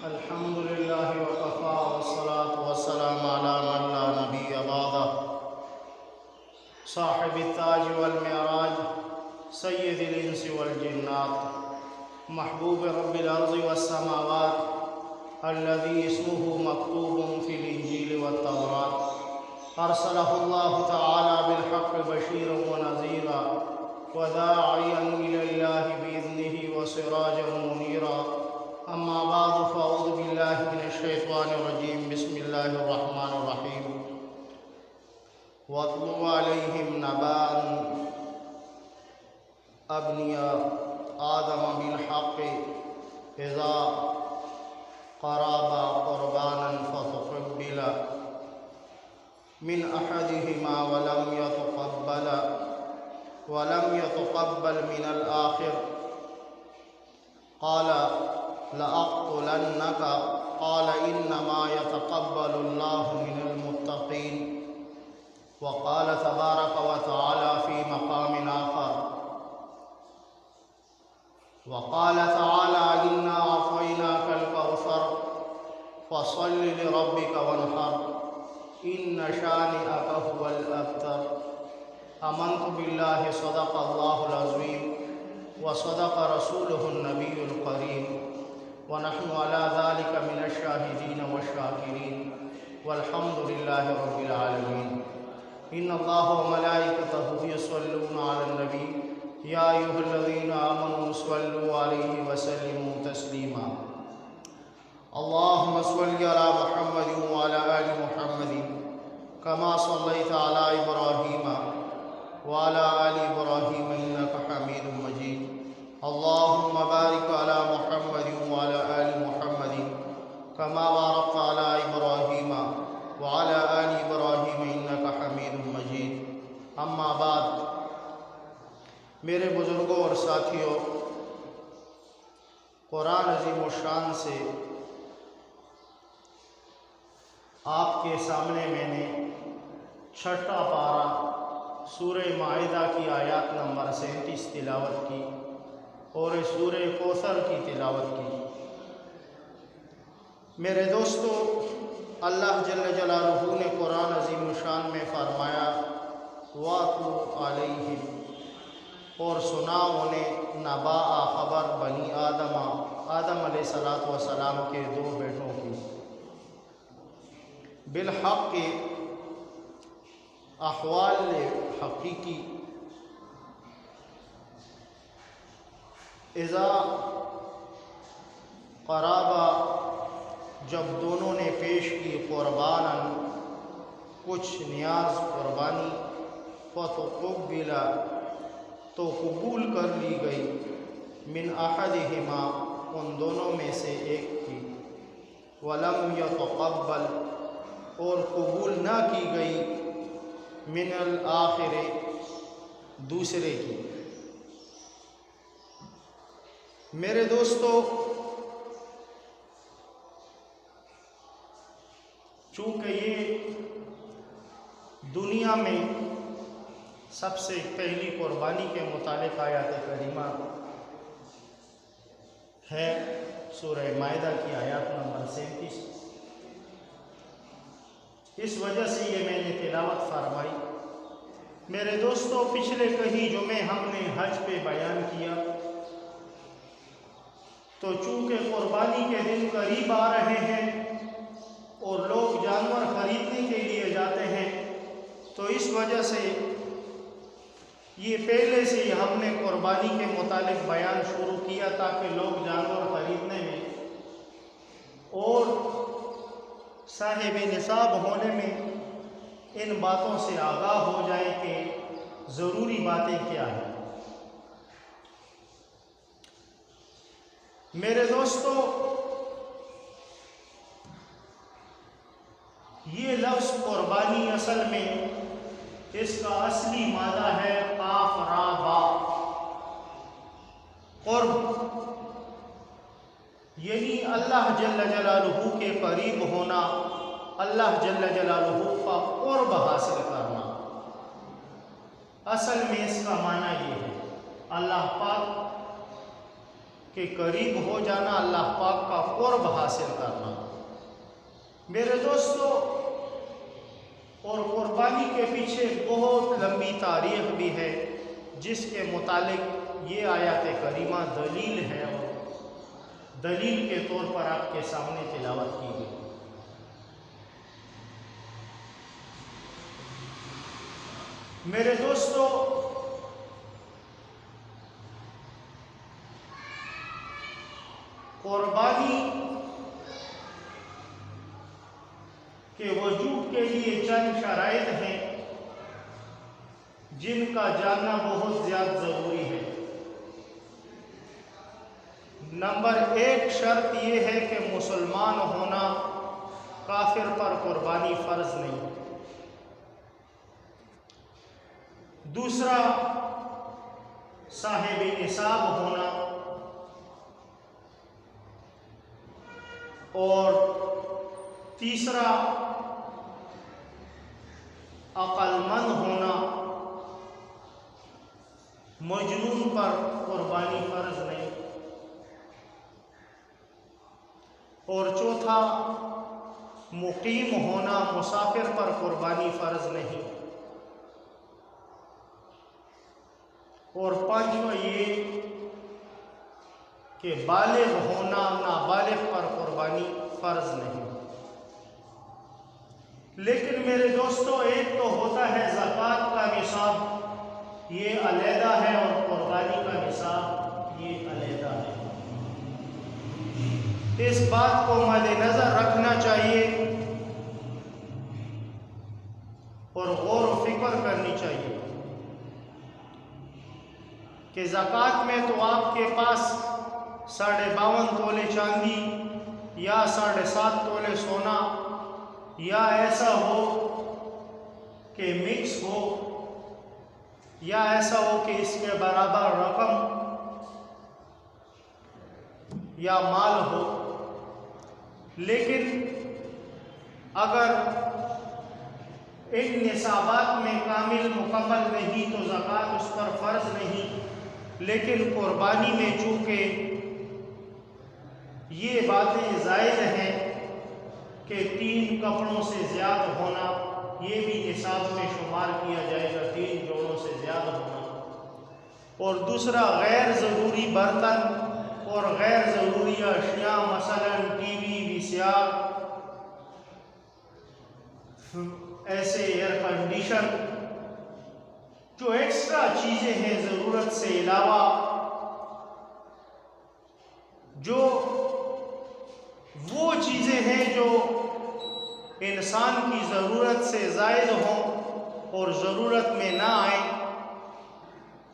الحمد لله وكفى والصلاة والسلام على من لا نبي بعده صاحب التاج والمعراج سيد الإنس والجنات محبوب رب الأرض والسماوات الذي اسمه مكتوب في الإنجيل والتوراة أرسله الله تعالى بالحق بشيرا ونذيرا وداعيا إلى الله بإذنه وسراجا منيرا أما بعد فأعوذ بالله من الشيطان الرجيم بسم الله الرحمن الرحيم واتل عليهم نبأ ابني آدم بالحق إذا قربا قربانا فتقبل من أحدهما ولم يتقبل من الآخر قال لأقتلنك قال إنما يتقبل الله من المتقين وقال تبارك وتعالى في مقام آخر وقال تعالى إنا أعطيناك الكوثر فصل لربك وانحر إن شانئك هو الأبتر آمنت بالله صدق الله العظيم وصدق رسوله النبي الكريم ونحن على ذلك من الشاهدين والشاكرين والحمد لله رب العالمين إن الله وملائكته يصلون على النبي يا أيها الذين آمنوا صلوا عليه وسلموا تسليما اللهم صل على محمد وعلى آل محمد كما صليت على إبراهيم وعلى آل إبراهيم إنك حميد مجيد اللهم بارك على محمد وعلى آل محمد كما باركت على إبراهيم وعلى آل إبراهيم إنك حميد مجيد اما بعد میرے بزرگوں اور ساتھیوں، قرآن عظیم الشان سے آپ کے سامنے میں نے چھٹا پارہ سورہ مائدہ کی آیات نمبر 37 تلاوت کی اور سورہ کوثر کی تلاوت کی۔ میرے دوستو، اللہ جل جلالہ نے قرآن عظیم الشان میں فرمایا وَاتْلُ عَلَيْهِمْ، اور سنا انہیں نباء خبر بنی آدم علیہ السلام کے دو بیٹوں کی، بالحق کے احوال حقیقی، اذا قرابا جب دونوں نے پیش کی قربانا کچھ نیاز قربانی، فتقبل تو قبول کر لی گئی، من احدہما ان دونوں میں سے ایک کی، ولم یتقبل اور قبول نہ کی گئی، من الآخر دوسرے کی۔ میرے دوستو، چونکہ یہ دنیا میں سب سے پہلی قربانی کے متعلق آیات کریمہ ہے، سورہ مائدہ کی آیات نمبر 37، اس وجہ سے یہ میں نے تلاوت فرمائی۔ میرے دوستو، پچھلے کئی جمعے ہم نے حج پہ بیان کیا، تو چونکہ قربانی کے دن قریب آ رہے ہیں اور لوگ جانور خریدنے کے لیے جاتے ہیں، تو اس وجہ سے یہ پہلے سے ہی ہم نے قربانی کے متعلق بیان شروع کیا تاکہ لوگ جانور خریدنے میں اور صاحب نصاب ہونے میں ان باتوں سے آگاہ ہو جائیں کہ ضروری باتیں کیا ہیں۔ میرے دوستو، یہ لفظ قربانی اصل میں اس کا اصلی مادہ ہے قاف را با، قرب، یعنی اللہ جل جلالہ کے قریب ہونا، اللہ جل جلالہ کا قرب حاصل کرنا۔ اصل میں اس کا معنی یہ ہے، اللہ پاک کہ قریب ہو جانا، اللہ پاک کا قرب حاصل کرنا۔ میرے دوستو، اور قربانی کے پیچھے بہت لمبی تاریخ بھی ہے، جس کے متعلق یہ آیات کریمہ دلیل ہے اور دلیل کے طور پر آپ کے سامنے تلاوت کی گئی۔ میرے دوستو، قربانی کے وجوب کے لیے چند شرائط ہیں جن کا جاننا بہت زیادہ ضروری ہے۔ نمبر 1 شرط یہ ہے کہ مسلمان ہونا، کافر پر قربانی فرض نہیں۔ دوسرا، صاحب نصاب ہونا، اور تیسرا عقل مند ہونا، مجنون پر قربانی فرض نہیں۔ اور چوتھا مقیم ہونا، مسافر پر قربانی فرض نہیں۔ اور پانچواں یہ کہ بالغ ہونا، نابالغ پر قربانی فرض نہیں۔ لیکن میرے دوستو، ایک تو ہوتا ہے زکوٰۃ کا نصاب، یہ علیحدہ ہے، اور قربانی کا نصاب یہ علیحدہ ہے۔ اس بات کو مد نظر رکھنا چاہیے اور غور و فکر کرنی چاہیے کہ زکوٰۃ میں تو آپ کے پاس 52.5 تولے چاندی یا 7.5 تولے سونا یا ایسا ہو کہ مکس ہو، یا ایسا ہو کہ اس کے برابر رقم یا مال ہو۔ لیکن اگر ان نصابات میں کامل مکمل نہیں تو زکوٰۃ اس پر فرض نہیں۔ لیکن قربانی میں چونکہ یہ باتیں زائد ہیں کہ 3 کپڑوں سے زیادہ ہونا، یہ بھی نصاب میں شمار کیا جائے گا، 3 جوڑوں سے زیادہ ہونا۔ اور دوسرا، غیر ضروری برتن اور غیر ضروری اشیاء، مثلا ٹی وی، VCR، ایسے ایئر کنڈیشن، جو ایکسٹرا چیزیں ہیں ضرورت سے علاوہ، جو وہ چیزیں ہیں جو انسان کی ضرورت سے زائد ہوں اور ضرورت میں نہ آئیں،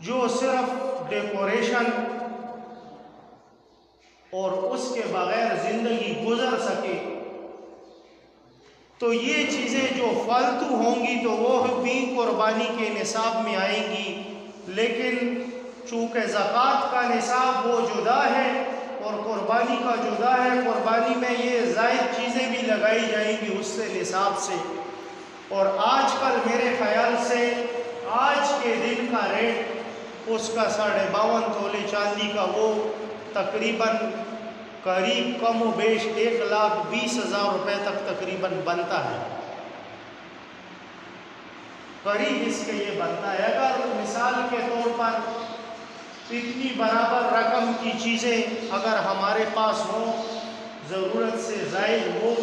جو صرف ڈیکوریشن اور اس کے بغیر زندگی گزر سکے، تو یہ چیزیں جو فالتو ہوں گی تو وہ بھی قربانی کے نصاب میں آئیں گی۔ لیکن چونکہ زکوٰۃ کا نصاب وہ جدا ہے اور قربانی کا جدا ہے، قربانی میں یہ زائد چیزیں بھی لگائی جائیں گی اس سے، نصاب سے۔ اور آج کل میرے خیال سے آج کے دن کا ریٹ اس کا 52.5 تولے چاندی کا وہ تقریباً قریب کم و بیش 1,20,000 روپے تک تقریباً بنتا ہے، قریب اس کے یہ بنتا ہے۔ اگر مثال کے طور پر اتنی برابر رقم کی چیزیں اگر ہمارے پاس ہوں، ضرورت سے زائد ہو،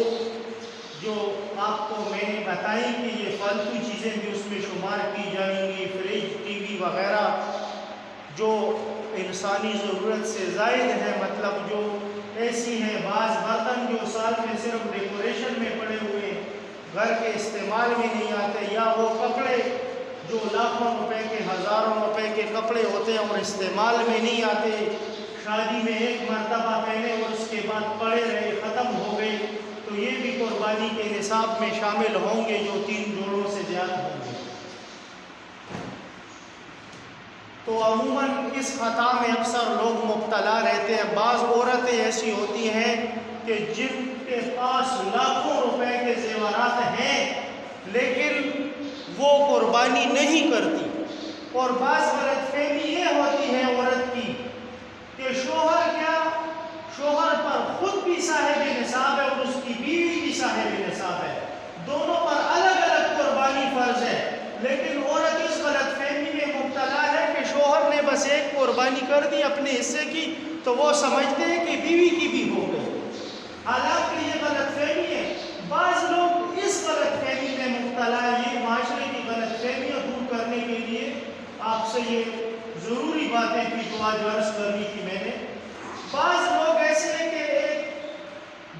جو آپ کو میں نے بتائی کہ یہ فالتو چیزیں بھی اس میں شمار کی جائیں گی، فریج، ٹی وی وغیرہ، جو انسانی ضرورت سے زائد ہے، مطلب جو ایسی ہے، بعض برتن جو سال میں صرف ڈیکوریشن میں پڑے ہوئے، گھر کے استعمال میں نہیں آتے، یا وہ کپڑے جو لاکھوں روپے کے، ہزاروں روپے کے کپڑے ہوتے ہیں اور استعمال میں نہیں آتے، شادی میں ایک مرتبہ پہنے اور اس کے بعد پڑے رہے، ختم ہو گئے، تو یہ بھی قربانی کے نصاب میں شامل ہوں گے، جو 3 جوڑوں سے زیادہ ہوں گے۔ تو عموماً اس خطا میں اکثر لوگ مبتلا رہتے ہیں۔ بعض عورتیں ایسی ہوتی ہیں کہ جن کے پاس لاکھوں روپے کے زیورات ہیں لیکن وہ قربانی نہیں کرتی، اور بعض غلط فہمی یہ ہوتی ہے عورت کی کہ شوہر کیا بھی صاحب نصاب ہے اور اس کی بیوی بھی صاحب نصاب ہے، دونوں پر الگ الگ قربانی فرض ہے، لیکن عورت اس غلط فہمی میں مبتلا ہے کہ شوہر نے بس ایک قربانی کر دی اپنے حصے کی تو وہ سمجھتے ہیں کہ بیوی کی بھی ہو گئی، حالانکہ یہ غلط فہمی ہے۔ بعض لوگ اس غلط فہمی میں مبتلا ہے۔ یہ معاشرے کی غلط فہمیاں دور کرنے کے لیے آپ سے یہ ضروری باتیں تھی جو آج عرض کرنی تھی میں نے۔ بعض لوگ ایسے ہیں کہ ایک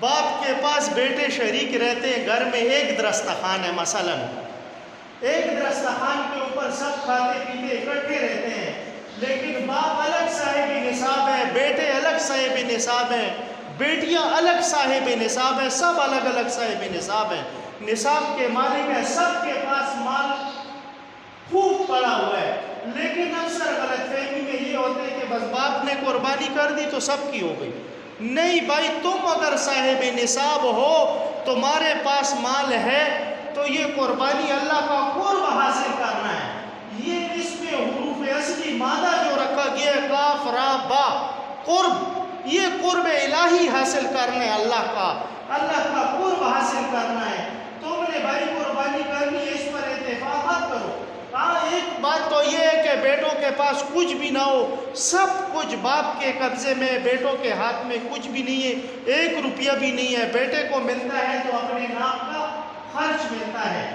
باپ کے پاس بیٹے شریک رہتے ہیں، گھر میں ایک دسترخوان ہے، مثلا ایک دسترخوان کے اوپر سب کھاتے پیتے اکٹھے رہتے ہیں، لیکن باپ الگ صاحب نصاب ہے، بیٹے الگ صاحب نصاب ہیں، بیٹیاں الگ صاحب نصاب ہیں، سب الگ الگ صاحب نصاب ہیں، نصاب کے مالک ہیں، سب کے پاس مال خوب پڑا ہوا ہے، لیکن اکثر غلط فہمی میں یہ ہوتے ہیں کہ بس باپ نے قربانی کر دی تو سب کی ہو گئی۔ نہیں بھائی، تم اگر صاحب نصاب ہو، تمہارے پاس مال ہے تو یہ قربانی اللہ کا قرب حاصل کرنا ہے۔ یہ اس میں حروف اصلی مادہ جو رکھا گیا ہے کاف را با، قرب، یہ قرب الہی حاصل کرنا ہے، اللہ کا قرب حاصل کرنا ہے۔ تم نے بھائی قربانی کرنی ہے، اس پر اتفاق مت کرو۔ ہاں، ایک بات تو یہ ہے کہ بیٹوں کے پاس کچھ بھی نہ ہو، سب کچھ باپ کے قبضے میں، بیٹوں کے ہاتھ میں کچھ بھی نہیں ہے، 1 روپیہ بھی نہیں ہے، بیٹے کو ملتا ہے تو اپنے نام کا خرچ ملتا ہے،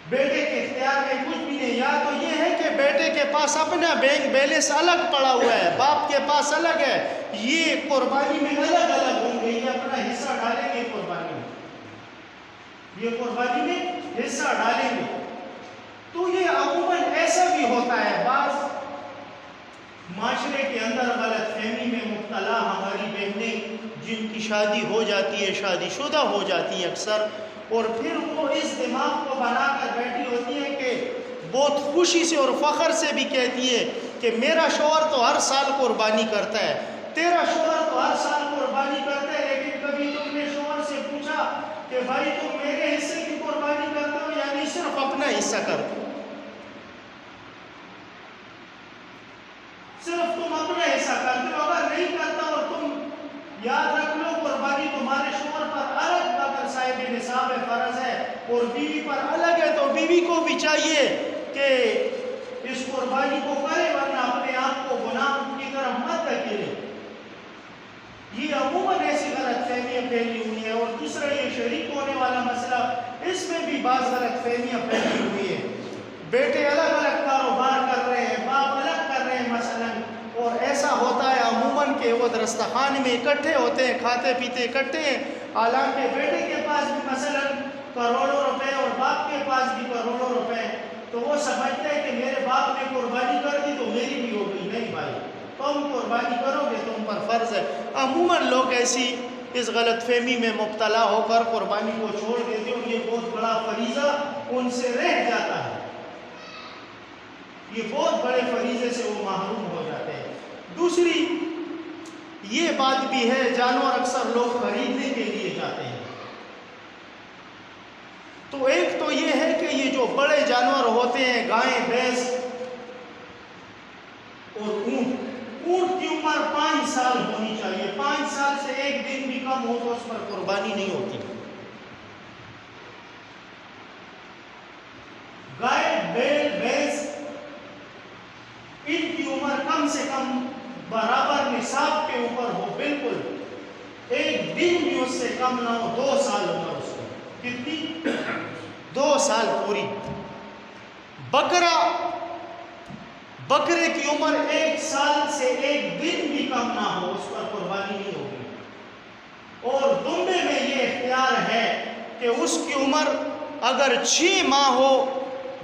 بیٹے کے اختیار میں کچھ بھی نہیں۔ یا تو یہ ہے کہ بیٹے کے پاس اپنا بینک بیلنس الگ پڑا ہوا ہے، باپ کے پاس الگ ہے، یہ قربانی میں الگ الگ ہوں گے، یہ اپنا حصہ ڈالیں گے قربانی میں، یہ قربانی میں حصہ ڈالیں گے۔ تو یہ عموماً ایسا بھی ہوتا ہے، بعض معاشرے کے اندر غلط فہمی میں مبتلا ہماری بہنیں جن کی شادی ہو جاتی ہے، شادی شدہ ہو جاتی ہے اکثر، اور پھر وہ اس دماغ کو بنا کر بیٹھی ہوتی ہے کہ بہت خوشی سے اور فخر سے بھی کہتی ہے کہ میرا شوہر تو ہر سال قربانی کرتا ہے، تیرا شوہر تو ہر سال قربانی کرتا ہے، لیکن کبھی تم نے شوہر سے پوچھا کہ بھائی تم میرے حصے کی قربانی کرتے ہو یعنی صرف اپنا حصہ کرتے ہو؟ صرف تم اپنا حصہ کرتے ہو، اگر نہیں کرتا اور تم یاد رکھ لو قربانی تمہارے شوہر پر الگ اگر صاحب نصاب فرض ہے اور بیوی پر الگ ہے تو بیوی کو بھی چاہیے کہ اس قربانی کو کرے، ورنہ اپنے آپ کو گناہ کی طرف مت دھکیلے۔ یہ عموماً ایسی غلط فہمیاں پھیلی ہوئی ہیں۔ اور دوسرا یہ شریک ہونے والا مسئلہ، اس میں بھی بعض غلط فہمیاں پھیلی ہوئی ہیں، بیٹے الگ الگ کاروبار کر رہے ہیں، باپ الگ کر رہے ہیں مثلا، اور ایسا ہوتا ہے عموماً کہ وہ دسترخوان میں اکٹھے ہوتے ہیں، کھاتے پیتے اکٹھے ہیں، حالانکہ بیٹے کے پاس بھی مثلا کروڑوں روپے اور باپ کے پاس بھی کروڑوں روپے، تو وہ سمجھتے ہیں کہ میرے باپ نے قربانی کر دی تو میری بھی ہو گئی۔ نہیں بھائی، تم قربانی کرو گے، تم پر فرض ہے۔ عموماً لوگ ایسی اس غلط فہمی میں مبتلا ہو کر قربانی کو چھوڑ دیتے ہیں، اور یہ بہت بڑا فریضہ ان سے رہ جاتا ہے، یہ بہت بڑے فریضے سے وہ محروم ہو جاتے ہیں۔ دوسری یہ بات بھی ہے، جانور اکثر لوگ خریدنے کے لیے جاتے ہیں، تو ایک تو یہ ہے کہ یہ جو بڑے جانور ہوتے ہیں، گائیں، بھینس اور اونٹ کی عمر 5 سال ہونی چاہیے، 5 سال سے 1 دن بھی کم ہو تو اس پر قربانی نہیں ہوتی۔ گائے، بیل، بھینس، ان کی عمر کم سے کم برابر نصاب کے اوپر ہو، بالکل 1 دن بھی اس سے کم نہ ہو، 2 سال عمر اس کی، کتنی؟ 2 سال پوری۔ بکرے کی عمر 1 سال سے 1 دن بھی کم نہ ہو، اس پر قربانی نہیں ہوگی۔ اور دمبے میں یہ اختیار ہے کہ اس کی عمر اگر 6 ماہ ہو،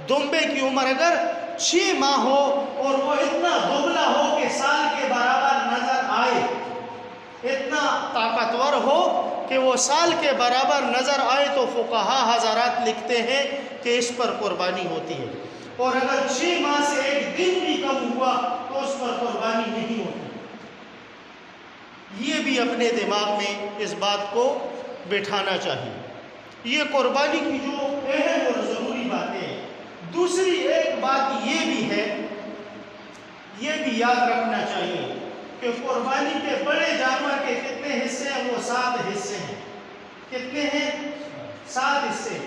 دمبے کی عمر اگر 6 ماہ ہو اور وہ اتنا دبلا ہو کہ سال کے برابر نظر آئے، اتنا طاقتور ہو کہ وہ سال کے برابر نظر آئے، تو فقہا حضرات لکھتے ہیں کہ اس پر قربانی ہوتی ہے۔ اور اگر 6 ماہ سے 1 دن بھی کم ہوا تو اس پر قربانی نہیں ہوتی۔ یہ بھی اپنے دماغ میں اس بات کو بٹھانا چاہیے۔ یہ قربانی کی جو اہم اور ضروری باتیں ہیں۔ دوسری ایک بات یہ بھی ہے، یہ بھی یاد رکھنا چاہیے کہ قربانی کے بڑے جانور کے کتنے حصے ہیں؟ وہ 7 حصے ہیں۔ کتنے ہیں؟ 7 حصے۔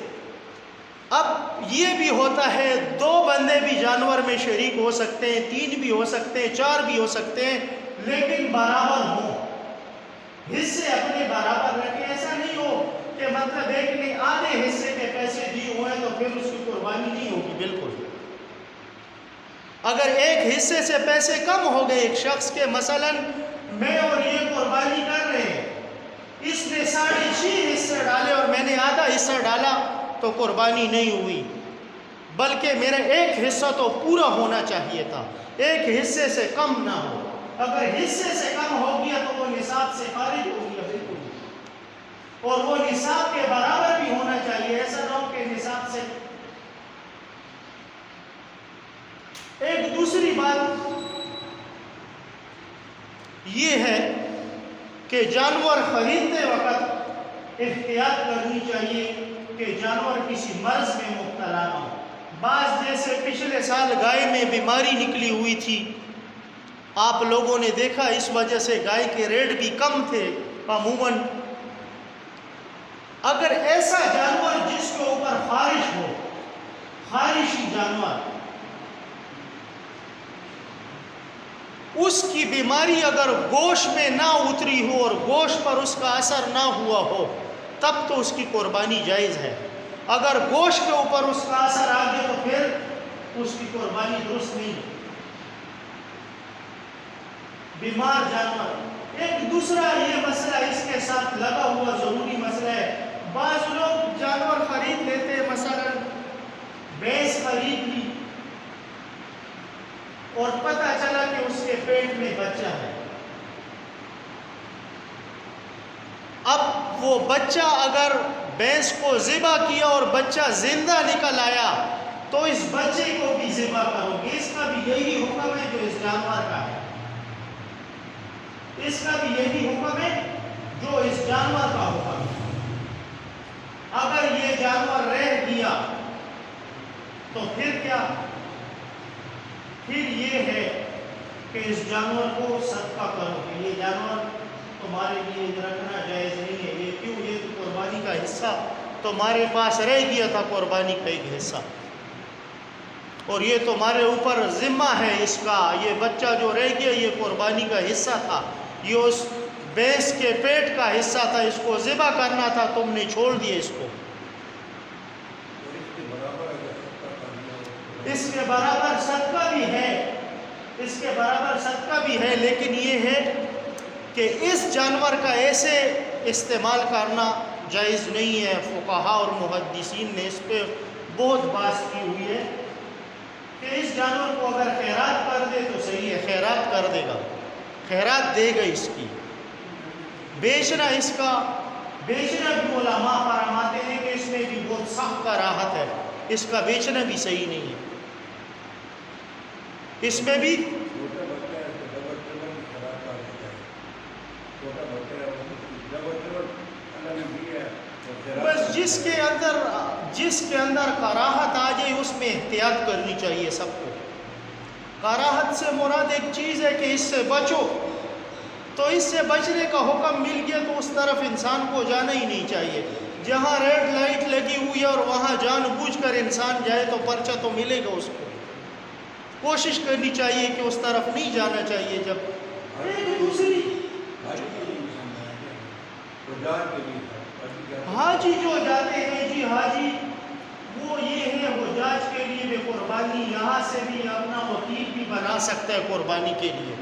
اب یہ بھی ہوتا ہے 2 بندے بھی جانور میں شریک ہو سکتے ہیں، 3 بھی ہو سکتے ہیں، 4 بھی ہو سکتے ہیں، لیکن برابر ہوں، حصے اپنے برابر رکھیں۔ ایسا نہیں ہو کہ مطلب ایک نے آدھے حصے کے پیسے دیے ہوئے تو پھر اس کی قربانی نہیں ہوگی۔ بالکل، اگر ایک حصے سے پیسے کم ہو گئے ایک شخص کے، مثلا میں اور یہ قربانی کر رہے ہیں، اس نے 6.5 حصے ڈالے اور میں نے آدھا حصہ ڈالا، تو قربانی نہیں ہوئی، بلکہ میرا ایک حصہ تو پورا ہونا چاہیے تھا، ایک حصے سے کم نہ ہو۔ اگر حصے سے کم ہو گیا تو وہ نصاب سے خارج ہو گیا، بالکل، اور وہ نصاب کے برابر بھی ہونا چاہیے، ایسا نہ ہو کہ نصاب سے۔ ایک دوسری بات یہ ہے کہ جانور خریدتے وقت احتیاط کرنی چاہیے کہ جانور کسی مرض میں مبتلا نہ ہو۔ بعض جیسے پچھلے سال گائے میں بیماری نکلی ہوئی تھی، آپ لوگوں نے دیکھا، اس وجہ سے گائے کے ریٹ بھی کم تھے عموماً۔ اگر ایسا جانور جس کے اوپر خارش ہو، خارشی جانور، اس کی بیماری اگر گوشت میں نہ اتری ہو اور گوشت پر اس کا اثر نہ ہوا ہو، تب تو اس کی قربانی جائز ہے۔ اگر گوشت کے اوپر اس کا اثر آ گیا تو پھر اس کی قربانی درست نہیں۔ بیمار جانور۔ ایک دوسرا یہ مسئلہ اس کے ساتھ لگا ہوا ضروری مسئلہ ہے، بعض لوگ جانور خرید لیتے، مثلا بھینس خرید لی اور پتہ چلا کہ اس کے پیٹ میں بچہ ہے۔ اب وہ بچہ اگر بھینس کو ذبح کیا اور بچہ زندہ نکل آیا تو اس بچے کو بھی ذبح کرو گے۔ اس کا بھی یہی حکم ہے جو اس جانور کا ہے، اس کا بھی یہی حکم ہے جو اس جانور کا حکم ہے۔ اگر یہ جانور رہ گیا تو پھر کیا؟ پھر یہ ہے کہ اس جانور کو صدقہ کرو کہ یہ جانور تمہارے لیے رکھنا جائز نہیں ہے۔ یہ کیوں؟ یہ تو قربانی کا حصہ تمہارے پاس رہ گیا تھا، قربانی کا ایک حصہ، اور یہ تمہارے اوپر ذمہ ہے اس کا۔ یہ بچہ جو رہ گیا یہ قربانی کا حصہ تھا، یہ اس بھینس کے پیٹ کا حصہ تھا، اس کو ذبح کرنا تھا، تم نے چھوڑ دیا اس کو۔ اس کے برابر صدقہ بھی ہے، اس کے برابر صدقہ بھی ہے، لیکن یہ ہے کہ اس جانور کا ایسے استعمال کرنا جائز نہیں ہے۔ فقہاء اور محدثین نے اس پہ بہت بحث کی ہوئی ہے کہ اس جانور کو اگر خیرات کر دے تو صحیح ہے، خیرات کر دے گا، خیرات دے گا اس کی۔ بیچنا، اس کا بیچنا بھی علماء فرماتے ہیں کہ اس میں بھی بہت سخت کراہت ہے، اس کا بیچنا بھی صحیح نہیں ہے، اس میں بھی بس جس کے اندر کراہت آ جائے اس میں احتیاط کرنی چاہیے سب کو۔ کراہت سے مراد ایک چیز ہے کہ اس سے بچو، تو اس سے بچنے کا حکم مل گیا تو اس طرف انسان کو جانا ہی نہیں چاہیے۔ جہاں ریڈ لائٹ لگی ہوئی ہے اور وہاں جان بوجھ کر انسان جائے تو پرچہ تو ملے گا اس کو۔ کوشش کرنی چاہیے کہ اس طرف نہیں جانا چاہیے۔ جب ایک دوسری حاجی جو جاتے ہیں، جی حاجی وہ یہ ہے حجاج کے لیے بھی قربانی یہاں سے بھی اپنا وکیل بھی بنا سکتا ہے قربانی کے لیے۔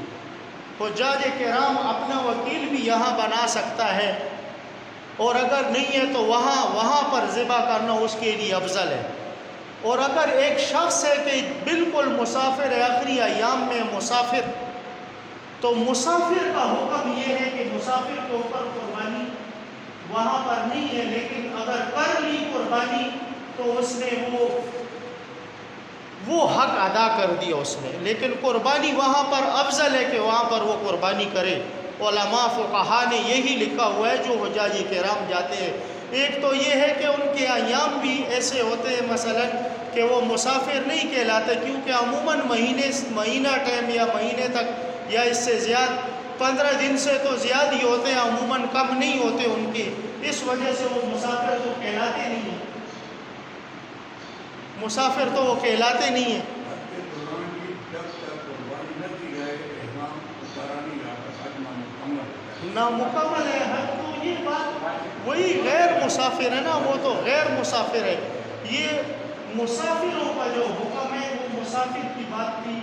حجاج کرام اپنا وکیل بھی یہاں بنا سکتا ہے، اور اگر نہیں ہے تو وہاں پر ذبح کرنا اس کے لیے افضل ہے۔ اور اگر ایک شخص ہے کہ بالکل مسافر ہے، آخری ایام میں مسافر، تو مسافر کا حکم یہ ہے کہ مسافر کے اوپر قربانی وہاں پر نہیں ہے، لیکن اگر کر لی قربانی تو اس نے وہ حق ادا کر دیا اس نے، لیکن قربانی وہاں پر افضل ہے کہ وہاں پر وہ قربانی کرے۔ علماء فقہاء نے یہی لکھا ہوا ہے جو حجاج کرام جاتے ہیں۔ ایک تو یہ ہے کہ ان کے ایام بھی ایسے ہوتے ہیں مثلا کہ وہ مسافر نہیں کہلاتے، کیونکہ عموماً مہینہ ٹائم یا مہینے تک یا اس سے زیادہ 15 دن سے تو زیادہ ہی ہوتے ہیں، عموماً کم نہیں ہوتے ان کے، اس وجہ سے وہ مسافر تو کہلاتے نہیں ہیں، مسافر تو وہ کہلاتے نہیں ہیں۔ نامکمل ہے حج، تو یہ بات وہی غیر مسافر ہے نا، وہ تو غیر مسافر ہے۔ یہ مسافروں کا جو حکم ہے وہ مسافر کی بات تھی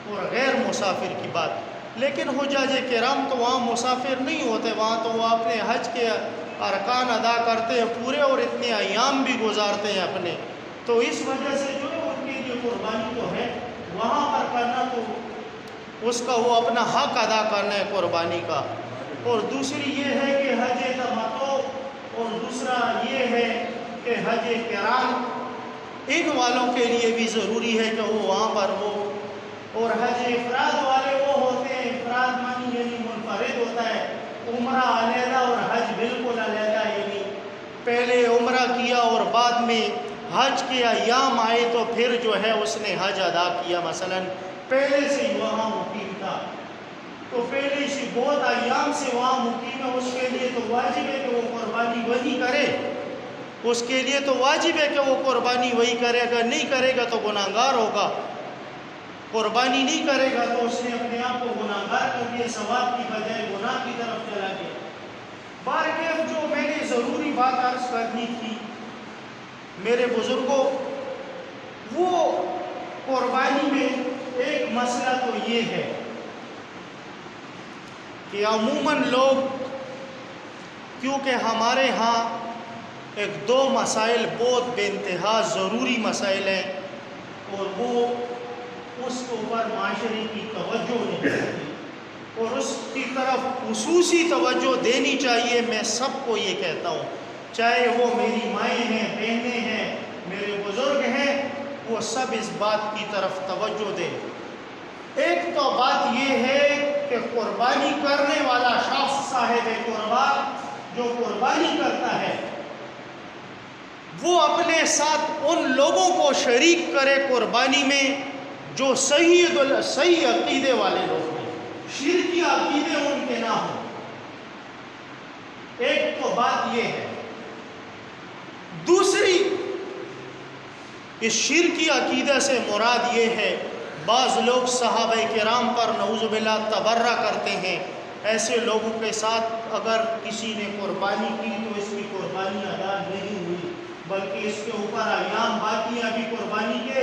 اور غیر مسافر کی بات، لیکن حجاج کرام تو وہاں مسافر نہیں ہوتے، وہاں تو وہ اپنے حج کے ارکان ادا کرتے ہیں پورے اور اتنے ایام بھی گزارتے ہیں اپنے، تو اس وجہ سے جو ہے ان کے لیے قربانی جو ہے وہاں پر کرنا تو اس کا وہ اپنا حق ادا کرنا ہے قربانی کا۔ اور دوسری یہ ہے کہ حج تمتع، اور دوسرا یہ ہے کہ حج قران، ان والوں کے لیے بھی ضروری ہے کہ وہ وہاں پر ہو۔ اور حج افراد والے وہ ہوتے ہیں، افراد مانی یعنی منفرد ہوتا ہے، عمرہ علیحدہ اور حج بالکل علیحدہ، یعنی پہلے عمرہ کیا اور بعد میں حج کے ایام آئے تو پھر جو ہے اس نے حج ادا کیا، مثلا پہلے سے ہی وہاں مقیم تھا تو پہلے سے بہت ایام سے وہاں مقیم ہے، اس کے لیے تو واجب ہے کہ وہ قربانی وہی کرے، اس کے لیے تو واجب ہے کہ وہ قربانی وہی کرے، اگر نہیں کرے گا تو گناہگار ہوگا، قربانی نہیں کرے گا تو اس نے اپنے آپ کو گناہگار کر دیا، ثواب کی بجائے گناہ کی طرف چلا گیا۔ بارکیف جو میں نے ضروری بات عرض کرنی تھی میرے بزرگوں، وہ قربانی میں ایک مسئلہ تو یہ ہے کہ عموماً لوگ، کیونکہ ہمارے ہاں ایک دو مسائل بہت بے انتہا ضروری مسائل ہیں اور وہ اس کے اوپر معاشرے کی توجہ نہیں دیتی، اور اس کی طرف خصوصی توجہ دینی چاہیے۔ میں سب کو یہ کہتا ہوں، چاہے وہ میری مائیں ہیں، بہنیں ہیں، میرے بزرگ ہیں، وہ سب اس بات کی طرف توجہ دیں۔ ایک تو بات یہ ہے کہ قربانی کرنے والا شخص، صاحب قربان جو قربانی کرتا ہے، وہ اپنے ساتھ ان لوگوں کو شریک کرے قربانی میں جو صحیح عقیدے والے لوگ ہیں، شرکی عقیدے ان کے نہ ہوں۔ ایک تو بات یہ ہے۔ دوسری، اس شرکی عقیدے سے مراد یہ ہے، بعض لوگ صحابہ کرام پر نعوذ باللہ تبرہ کرتے ہیں، ایسے لوگوں کے ساتھ اگر کسی نے قربانی کی تو اس کی قربانی ادا نہیں ہوئی، بلکہ اس کے اوپر ایام باقی ابھی قربانی کے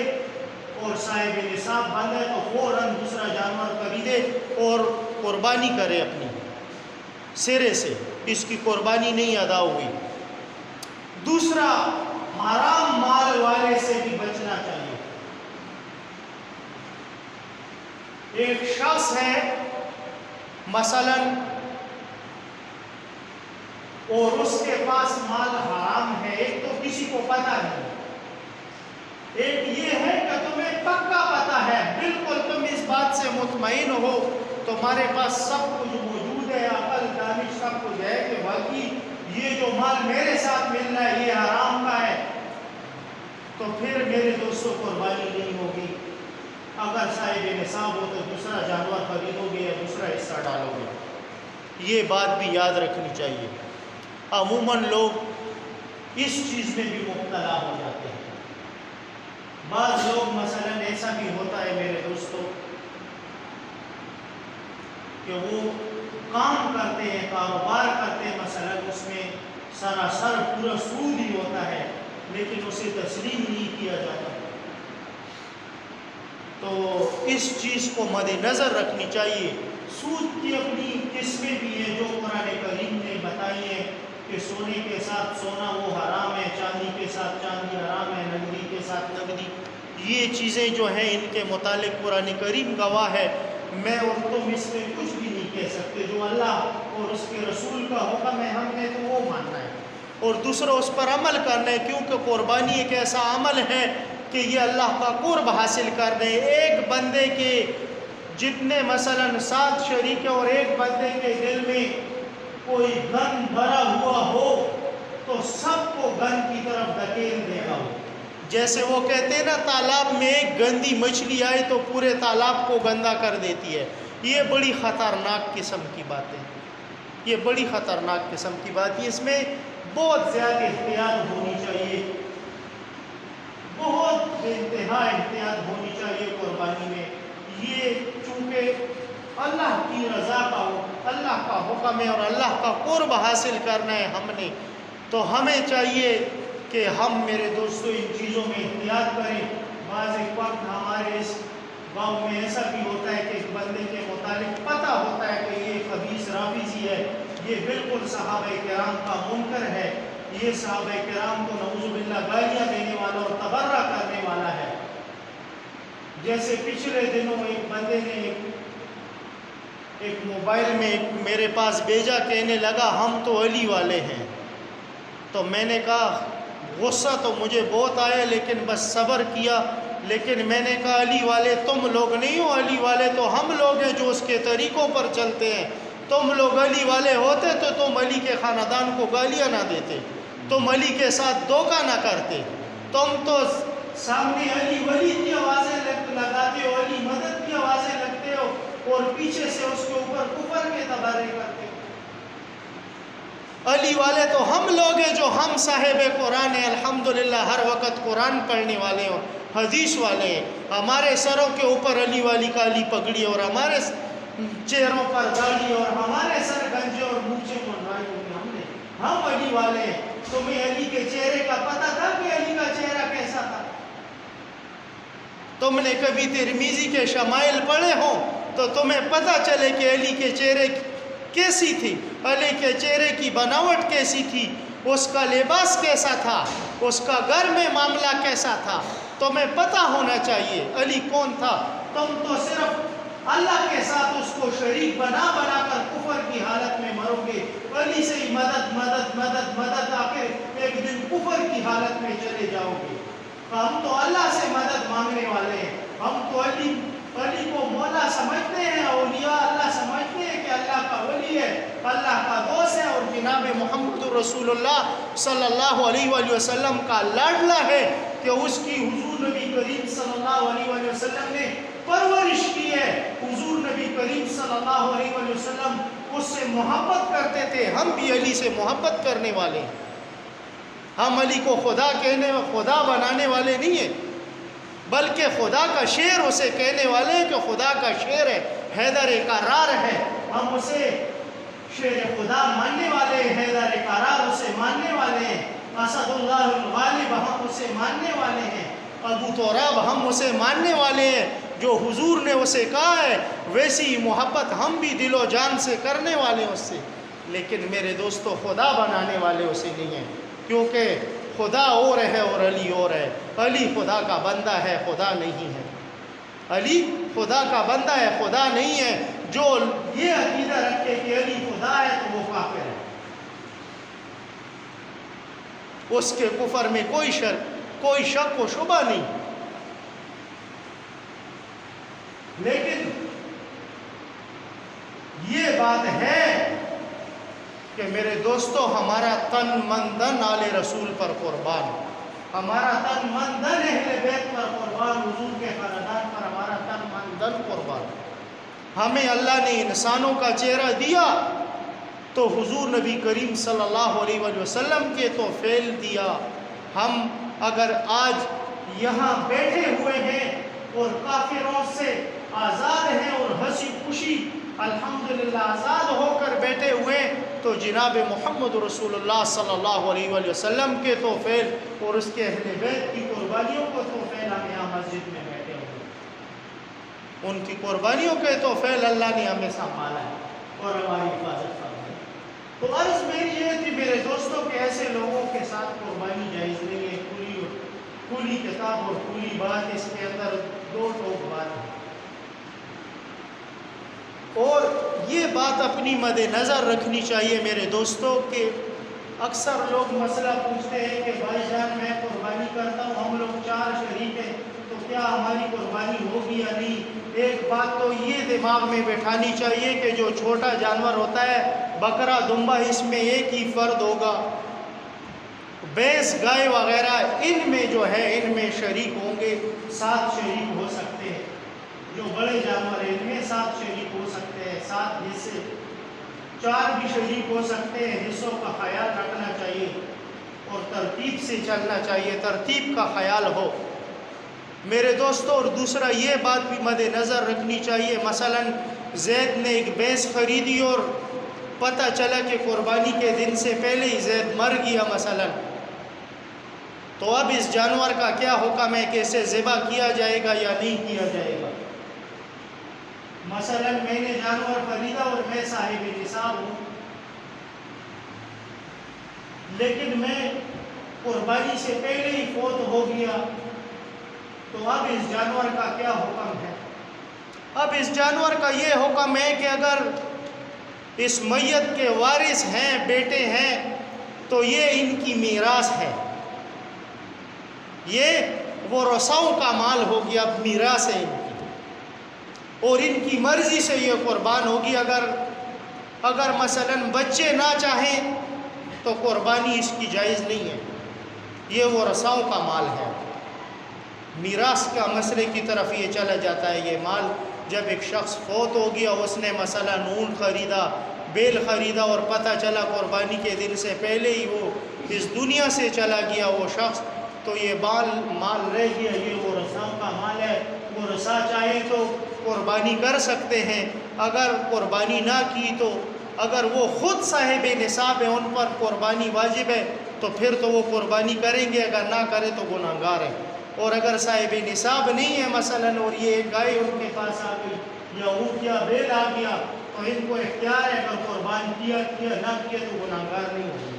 اور صاحب نصاب بند ہے تو فوراً دوسرا جانور خریدے اور قربانی کرے اپنی سرے سے، اس کی قربانی نہیں ادا ہوئی۔ دوسرا، حرام مال والے سے بھی بچنا چاہیے۔ ایک شخص ہے مثلا اور اس کے پاس مال حرام ہے، ایک تو کسی کو پتہ نہیں، ایک یہ ہے کہ تمہیں پکا پتہ ہے، بالکل تم اس بات سے مطمئن ہو، تمہارے پاس سب کچھ موجود ہے، عقل دانش سب کچھ ہے کہ واقعی یہ جو مال میرے ساتھ مل رہا ہے یہ حرام کا ہے، تو پھر میرے دوستوں قربانی نہیں ہوگی۔ اگر صاحب نصاب ہو تو دوسرا جانور خریدو گے یا دوسرا حصہ ڈالو گے، یہ بات بھی یاد رکھنی چاہیے۔ عموماً لوگ اس چیز میں بھی مبتلا ہو جاتے ہیں۔ بعض لوگ مثلا ایسا بھی ہوتا ہے میرے دوستوں کہ وہ کام کرتے ہیں، کاروبار کرتے ہیں، مثلا اس میں سراسر پورا سود ہی ہوتا ہے لیکن اسے تسلیم نہیں کیا جاتا، تو اس چیز کو مد نظر رکھنی چاہیے۔ سود کی اپنی قسمیں بھی ہیں جو قرآن کریم نے بتائی ہیں کہ سونے کے ساتھ سونا وہ حرام ہے، چاندی کے ساتھ چاندی حرام ہے، نقدی کے ساتھ نقدی، یہ چیزیں جو ہیں ان کے متعلق قرآن کریم گواہ ہے۔ میں اور تم اس میں کچھ بھی نہیں کہہ سکتے، جو اللہ اور اس کے رسول کا حکم ہے ہم نے تو وہ ماننا ہے اور دوسرا اس پر عمل کرنا ہے، کیونکہ قربانی ایک ایسا عمل ہے کہ یہ اللہ کا قرب حاصل کرنے۔ ایک بندے کے جتنے مثلا 7 شریک اور ایک بندے کے دل میں کوئی گن بھرا ہوا ہو تو سب کو گن کی طرف دھکیل دے گا۔ جیسے وہ کہتے ہیں نا، تالاب میں ایک گندی مچھلی آئے تو پورے تالاب کو گندا کر دیتی ہے، یہ بڑی خطرناک قسم کی بات ہے، یہ بڑی خطرناک قسم کی بات ہے۔ اس میں بہت زیادہ احتیاط ہونی چاہیے، بہت بے انتہا احتیاط ہونی چاہیے قربانی میں۔ یہ چونکہ اللہ کی رضا کا اللہ کا حکم ہے اور اللہ کا قرب حاصل کرنا ہے ہم نے، تو ہمیں چاہیے کہ ہم میرے دوستو ان چیزوں میں احتیاط کریں۔ بعض ایک وقت ہمارے اس گاؤں میں ایسا بھی ہوتا ہے کہ ایک بندے کے متعلق پتہ ہوتا ہے کہ یہ خبیث رافضی ہے، یہ بالکل صحابہ کرام کا منکر ہے، یہ صحابہ کرام کو نعوذ باللہ گالیاں دینے والا اور تبرہ کرنے والا ہے۔ جیسے پچھلے دنوں ایک بندے نے ایک موبائل میں میرے پاس بھیجا، کہنے لگا ہم تو علی والے ہیں۔ تو میں نے کہا غصہ تو مجھے بہت آیا لیکن بس صبر کیا، لیکن میں نے کہا علی والے تم لوگ نہیں ہو، علی والے تو ہم لوگ ہیں جو اس کے طریقوں پر چلتے ہیں۔ تم لوگ علی والے ہوتے تو تم علی کے خاندان کو گالیاں نہ دیتے، تم علی کے ساتھ دھوکہ نہ کرتے، تم تو سامنے علی ولی کی آوازیں لگاتے ہو، علی مدد کی آوازیں لگتے ہو اور پیچھے سے اس کے اوپر کفر کے تبرے کرتے ہو۔ علی والے تو ہم لوگ ہیں جو ہم صاحب قرآن ہیں، الحمدللہ ہر وقت قرآن پڑھنے والے ہوں، حدیث والے ہیں، ہمارے سروں کے اوپر علی والی کالی پگڑی اور ہمارے چہروں پر داڑھی اور ہمارے سر گنجے اور مونچھیں منڈوائے ہوئے ہم علی والے ہیں۔ تمہیں علی کے چہرے کا پتہ تھا کہ علی کا چہرہ کیسا تھا؟ تم نے کبھی ترمذی کے شمائل پڑھے ہوں تو تمہیں پتہ چلے کہ علی کے چہرے کیسی تھی، علی کے چہرے کی بناوٹ کیسی تھی، اس کا لباس کیسا تھا، اس کا گھر میں معاملہ کیسا تھا، تمہیں پتہ ہونا چاہیے علی کون تھا۔ تم تو صرف اللہ کے ساتھ اس کو شریک بنا بنا کر کفر کی حالت میں مرو گے، علی سے ہی مدد مدد مدد مدد، آخر ایک دن کفر کی حالت میں چلے جاؤ گے۔ ہم تو اللہ سے مدد مانگنے والے ہیں، ہم تو علی کو مولا سمجھتے ہیں، اولیاء اللہ سمجھتے ہیں کہ اللہ کا ولی ہے، اللہ کا دوست ہے اور جناب محمد رسول اللہ صلی اللہ علیہ وآلہ وسلم کا لاڈلا ہے، کہ اس کی حضور نبی کریم صلی اللہ علیہ وآلہ وسلم نے پرورش کی ہے۔ حضور نبی کریم صلی اللہ علیہ وآلہ وسلم اس سے محبت کرتے تھے، ہم بھی علی سے محبت کرنے والے ہیں۔ ہم علی کو خدا بنانے والے نہیں ہیں، بلکہ خدا کا شعر اسے کہنے والے ہیں کہ خدا کا شعر ہے، حیدر قرار ہے، ہم اسے شعر خدا ماننے والے ہیں، حیدر قرار اسے ماننے والے ہیں، اسد اللہ الغالب ہم اسے ماننے والے ہیں، ابو تراب ہم اسے ماننے والے ہیں۔ جو حضور نے اسے کہا ہے ویسی محبت ہم بھی دل و جان سے کرنے والے ہیں اس سے، لیکن میرے دوستو خدا بنانے والے اسے نہیں ہیں، کیونکہ خدا اور ہے اور علی اور ہے۔ علی خدا کا بندہ ہے، خدا نہیں ہے، علی خدا کا بندہ ہے، خدا نہیں ہے۔ جو یہ عقیدہ رکھے کہ علی خدا ہے تو وہ کافر ہے، اس کے کفر میں کوئی شک و شبہ نہیں۔ لیکن یہ بات ہے کہ میرے دوستو ہمارا تن من دن آل رسول پر قربان، ہمارا تن من دن اہل بیت پر قربان، حضور کے خاندان پر ہمارا تن من دن قربان۔ ہمیں اللہ نے انسانوں کا چہرہ دیا تو حضور نبی کریم صلی اللہ علیہ وآلہ وسلم کے تو فعل دیا۔ ہم اگر آج یہاں بیٹھے ہوئے ہیں اور کافروں سے آزاد ہیں اور ہنسی خوشی الحمدللہ آزاد ہو کر بیٹھے ہوئے تو جناب محمد رسول اللہ صلی اللہ علیہ وآلہ وسلم کے تو فعل اور اس کے اہل بیت کی قربانیوں کو تو فعل ہم یہاں مسجد میں بیٹھے ہوئے، ان کی قربانیوں کے تو فعل اللہ نے ہمیں سنبھالا ہے اور ہماری حفاظت فرمائی۔ تو عرض میری یہ تھی میرے دوستوں کہ ایسے لوگوں کے ساتھ قربانی جائز نہیں ہے۔ کھلی کتاب اور کھلی بات، اس کے اندر دو ٹوک بات ہے، اور یہ بات اپنی مد نظر رکھنی چاہیے میرے دوستوں کہ اکثر لوگ مسئلہ پوچھتے ہیں کہ بھائی جان میں قربانی کرتا ہوں، ہم لوگ 4 شریک ہیں تو کیا ہماری قربانی ہوگی یا نہیں؟ ایک بات تو یہ دماغ میں بٹھانی چاہیے کہ جو چھوٹا جانور ہوتا ہے بکرا دمبا، اس میں ایک ہی فرد ہوگا، بھینس گائے وغیرہ ان میں جو ہے ان میں شریک ہوں گے، 7 شریک ہو سکتے ہیں۔ جو بڑے جانور جانور ان میں 7 شریک ہو سکتے ہیں، 7 حصے، 4 بھی شریک ہو سکتے ہیں۔ حصوں کا خیال رکھنا چاہیے اور ترتیب سے چلنا چاہیے، ترتیب کا خیال ہو میرے دوستو۔ اور دوسرا یہ بات بھی مد نظر رکھنی چاہیے، مثلا زید نے ایک بھینس خریدی اور پتہ چلا کہ قربانی کے دن سے پہلے ہی زید مر گیا مثلا، تو اب اس جانور کا کیا حکم ہے کہ اسے ذبح کیا جائے گا یا نہیں کیا جائے گا؟ مثلا میں نے جانور خریدا اور میں صاحب نصاب ہوں، لیکن میں قربانی سے پہلے ہی فوت ہو گیا، تو اب اس جانور کا کیا حکم ہے؟ اب اس جانور کا یہ حکم ہے کہ اگر اس میت کے وارث ہیں، بیٹے ہیں، تو یہ ان کی میراث ہے، یہ ورثاؤں کا مال ہو گیا، اب میراث ہے ان کی، اور ان کی مرضی سے یہ قربان ہوگی۔ اگر مثلا بچے نہ چاہیں تو قربانی اس کی جائز نہیں ہے، یہ ورثاؤں کا مال ہے۔ میراث کا مسئلے کی طرف یہ چلا جاتا ہے، یہ مال جب ایک شخص فوت ہو گیا، اس نے مثلا اونٹ خریدا، بیل خریدا، اور پتہ چلا قربانی کے دن سے پہلے ہی وہ اس دنیا سے چلا گیا وہ شخص، تو یہ مال رہ گیا، یہ ورثاؤں کا مال ہے۔ ورثا چاہے تو قربانی کر سکتے ہیں، اگر قربانی نہ کی تو اگر وہ خود صاحب نصاب ہے، ان پر قربانی واجب ہے، تو پھر تو وہ قربانی کریں گے، اگر نہ کرے تو گناہگار ہیں۔ اور اگر صاحب نصاب نہیں ہے مثلا، اور یہ گائے ان کے پاس آ گئی یا اونٹ یا بیل آ گیا، تو ان کو اختیار ہے، اگر قربان کیا نہ کیا تو گناہگار نہیں ہوگی۔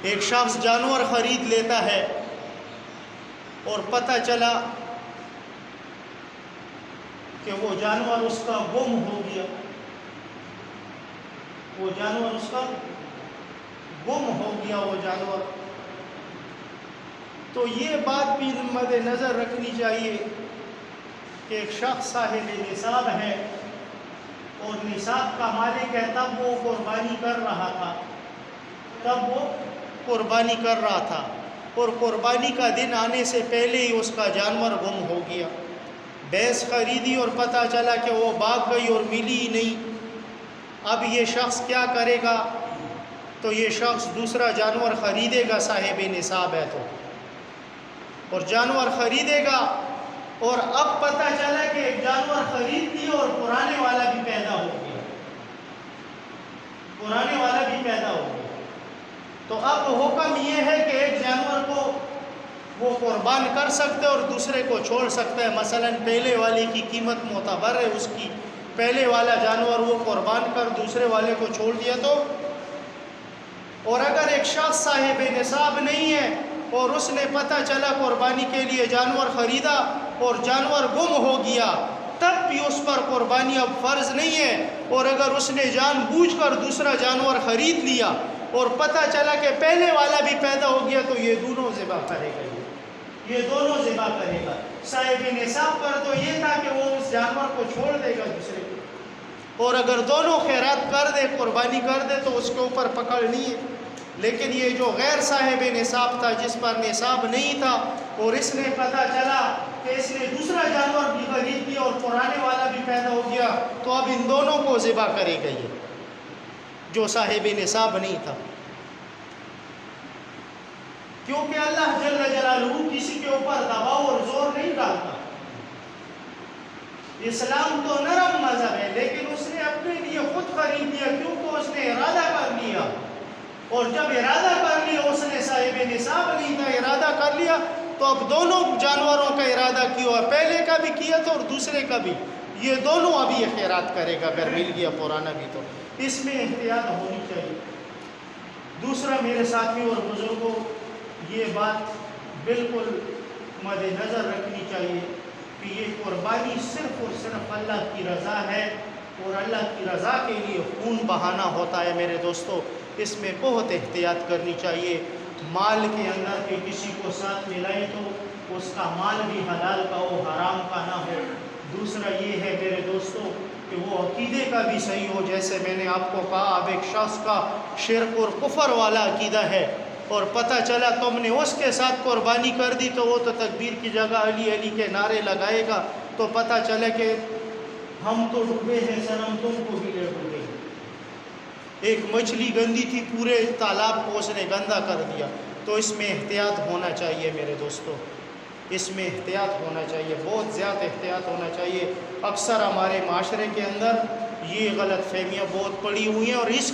ایک شخص جانور خرید لیتا ہے اور پتہ چلا کہ وہ جانور اس کا گم ہو گیا، وہ جانور اس کا گم ہو گیا وہ جانور، تو یہ بات بھی مد نظر رکھنی چاہیے کہ ایک شخص صاحب نصاب ہے اور نصاب کا مالک ہے، تب وہ قربانی کر رہا تھا، اور قربانی کا دن آنے سے پہلے ہی اس کا جانور گم ہو گیا۔ بھینس خریدی اور پتہ چلا کہ وہ بھاگ گئی اور ملی ہی نہیں، اب یہ شخص کیا کرے گا؟ تو یہ شخص دوسرا جانور خریدے گا، صاحب نصاب ہے تو، اور جانور خریدے گا، اور اب پتہ چلا کہ ایک جانور خرید لیا اور پرانے والا بھی پیدا ہو گیا، تو اب حکم یہ ہے کہ ایک جانور کو وہ قربان کر سکتے اور دوسرے کو چھوڑ سکتا ہے۔ مثلا پہلے والے کی قیمت معتبر ہے، اس کی پہلے والا جانور وہ قربان کر دوسرے والے کو چھوڑ دیا تو، اور اگر ایک شخص صاحب نصاب نہیں ہے اور اس نے پتہ چلا قربانی کے لیے جانور خریدا اور جانور گم ہو گیا، تب بھی اس پر قربانی اب فرض نہیں ہے، اور اگر اس نے جان بوجھ کر دوسرا جانور خرید لیا اور پتہ چلا کہ پہلے والا بھی پیدا ہو گیا، تو یہ دونوں ذبح کرے گا۔ صاحب نصاب پر تو یہ تھا کہ وہ اس جانور کو چھوڑ دے گا دوسرے کو، اور اگر دونوں خیرات کر دے، قربانی کر دے، تو اس کے اوپر پکڑ نہیں ہے۔ لیکن یہ جو غیر صاحب نصاب تھا، جس پر نصاب نہیں تھا، اور اس نے پتہ چلا کہ اس نے دوسرا جانور بھی خرید لیا اور پرانے والا بھی پیدا ہو گیا، تو اب ان دونوں کو ذبح کرے گا یہ جو صاحب نصاب نہیں تھا، کیونکہ اللہ جل جلالہ کسی کے اوپر دباؤ اور زور نہیں ڈالتا۔ اسلام تو نرم مذہب ہے، لیکن اس نے اپنے لیے خود خرید لیا، کیونکہ اس نے ارادہ کر لیا، اور جب ارادہ کر لیا، اس نے صاحب نصاب نہیں تھا، ارادہ کر لیا، تو اب دونوں جانوروں کا ارادہ کیا، پہلے کا بھی کیا تھا اور دوسرے کا بھی، یہ دونوں ابھی یہ خیرات کرے گا، اگر مل گیا پرانا بھی تو۔ اس میں احتیاط ہونی چاہیے۔ دوسرا میرے ساتھی اور بزرگوں، یہ بات بالکل مد نظر رکھنی چاہیے کہ یہ قربانی صرف اور صرف اللہ کی رضا ہے، اور اللہ کی رضا کے لیے خون بہانا ہوتا ہے میرے دوستو، اس میں بہت احتیاط کرنی چاہیے۔ مال کے اندر کے کسی کو ساتھ ملائے تو اس کا مال بھی حلال کا ہو، حرام کا نہ ہو۔ دوسرا یہ ہے میرے دوستو کہ وہ عقیدے کا بھی صحیح ہو، جیسے میں نے آپ کو کہا، اب ایک شخص کا شرک اور کفر والا عقیدہ ہے، اور پتہ چلا تم نے اس کے ساتھ قربانی کر دی، تو وہ تو تکبیر کی جگہ علی علی کے نعرے لگائے گا، تو پتہ چلے کہ ہم تو ڈوبے ہیں صنم، تم کو بھی لے ڈوبے۔ ایک مچھلی گندی تھی، پورے تالاب کو اس نے گندا کر دیا۔ تو اس میں احتیاط ہونا چاہیے میرے دوستو، اس میں احتیاط ہونا چاہیے، بہت زیادہ احتیاط ہونا چاہیے۔ اکثر ہمارے معاشرے کے اندر یہ غلط فہمیاں بہت پڑی ہوئی ہیں، اور اس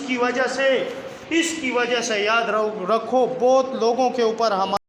کی وجہ سے یاد رکھو بہت لوگوں کے اوپر ہمارے